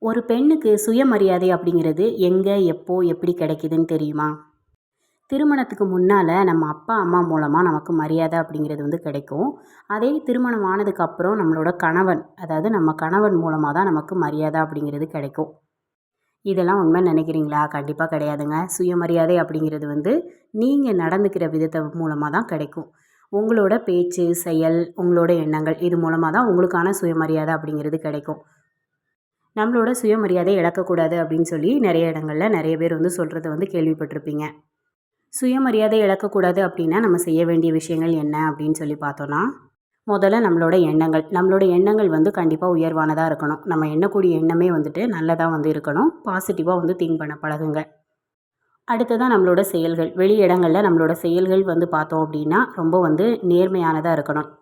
ஒரு பெண்ணுக்கு சுயமரியாதை அப்படிங்கிறது எங்கே, எப்போ, எப்படி கிடைக்குதுன்னு தெரியுமா? திருமணத்துக்கு முன்னால நம்ம அப்பா, அம்மா மூலமா நமக்கு மரியாதை அப்படிங்கிறது கிடைக்கும். அதே திருமணம் ஆனதுக்கப்புறம் நம்மளோட கணவன், அதாவது நம்ம கணவன் மூலமா தான் நமக்கு மரியாதை அப்படிங்கிறது கிடைக்கும். இதெல்லாம் உண்மைன்னு நினைக்கிறீங்களா? கண்டிப்பா கிடையாதுங்க. சுயமரியாதை அப்படிங்கிறது நீங்க நடந்துக்கிற விதத்த மூலமா தான் கிடைக்கும். உங்களோட பேச்சு, செயல், உங்களோட எண்ணங்கள் இது மூலமா தான் உங்களுக்கான சுயமரியாதை அப்படிங்கிறது கிடைக்கும். நம்மளோட சுயமரியாதையை இழக்கக்கூடாது அப்படின்னு சொல்லி நிறைய இடங்கள்ல நிறைய பேர் சொல்கிறத கேள்விப்பட்டிருப்பீங்க. சுயமரியாதை இழக்கக்கூடாது அப்படின்னா நம்ம செய்ய வேண்டிய விஷயங்கள் என்ன அப்படின்னு சொல்லி பார்த்தோன்னா, முதல்ல நம்மளோட எண்ணங்கள் கண்டிப்பாக உயர்வானதாக இருக்கணும். நம்ம எண்ணக்கூடிய எண்ணமே நல்லதாக இருக்கணும். பாசிட்டிவாக திங்க் பண்ண பழகுங்க. அடுத்ததான் நம்மளோட செயல்கள். வெளி இடங்களில் நம்மளோட செயல்கள் பார்த்தோம் அப்படின்னா ரொம்ப நேர்மையானதாக இருக்கணும்.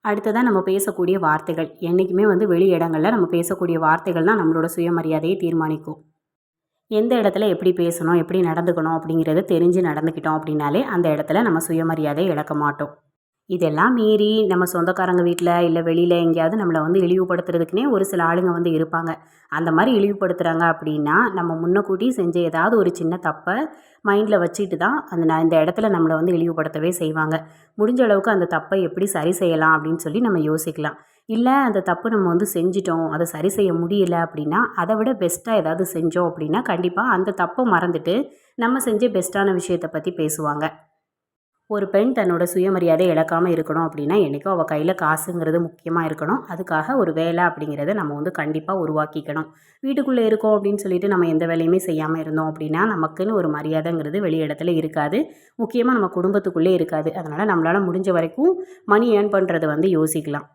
அடுத்ததாக நம்ம பேசக்கூடிய வார்த்தைகள். என்றைக்குமே வெளி இடங்களில் நம்ம பேசக்கூடிய வார்த்தைகள் தான் நம்மளோட சுயமரியாதையை தீர்மானிக்கும். எந்த இடத்துல எப்படி பேசணும், எப்படி நடந்துக்கணும் அப்படிங்கிறத தெரிஞ்சு நடந்துக்கிட்டோம் அப்படின்னாலே அந்த இடத்துல நம்ம சுயமரியாதையை இழக்க மாட்டோம். இதெல்லாம் மீறி நம்ம சொந்தக்காரங்க வீட்டில் இல்லை வெளியில் எங்கேயாவது நம்மளை இழிவுபடுத்துறதுக்குனே ஒரு சில ஆளுங்க இருப்பாங்க. அந்த மாதிரி இழிவுபடுத்துகிறாங்க அப்படின்னா நம்ம முன்னக்கூட்டி செஞ்ச ஏதாவது ஒரு சின்ன தப்பை மைண்டில் வச்சுட்டு தான் இந்த இடத்துல நம்மளை இழிவுபடுத்தவே செய்வாங்க. முடிஞ்ச அளவுக்கு அந்த தப்பை எப்படி சரி செய்யலாம் அப்படின்னு சொல்லி நம்ம யோசிக்கலாம். இல்லை அந்த தப்பு நம்ம செஞ்சிட்டோம், அதை சரி செய்ய முடியல அப்படின்னா அதை விட பெஸ்ட்டாக ஏதாவது செஞ்சோம் அப்படின்னா கண்டிப்பாக அந்த தப்பை மறந்துட்டு நம்ம செஞ்ச பெஸ்ட்டான விஷயத்தை பற்றி பேசுவாங்க. ஒரு பெண் தன்னோட சுயமரியாதையை இழக்காமல் இருக்கணும் அப்படின்னா என்றைக்கும் அவள் கையில் காசுங்கிறது முக்கியமாக இருக்கணும். அதுக்காக ஒரு வேலை அப்படிங்கிறத நம்ம கண்டிப்பாக உருவாக்கிக்கணும். வீட்டுக்குள்ளே இருக்கோம் அப்படின்னு சொல்லிட்டு நம்ம எந்த வேலையுமே செய்யாமல் இருந்தோம் அப்படின்னா நமக்குன்னு ஒரு மரியாதைங்கிறது வெளி இடத்துல இருக்காது. முக்கியமாக நம்ம குடும்பத்துக்குள்ளே இருக்காது. அதனால் நம்மளால் முடிஞ்ச வரைக்கும் மணி ஏர்ன் பண்ணுறதை யோசிக்கலாம்.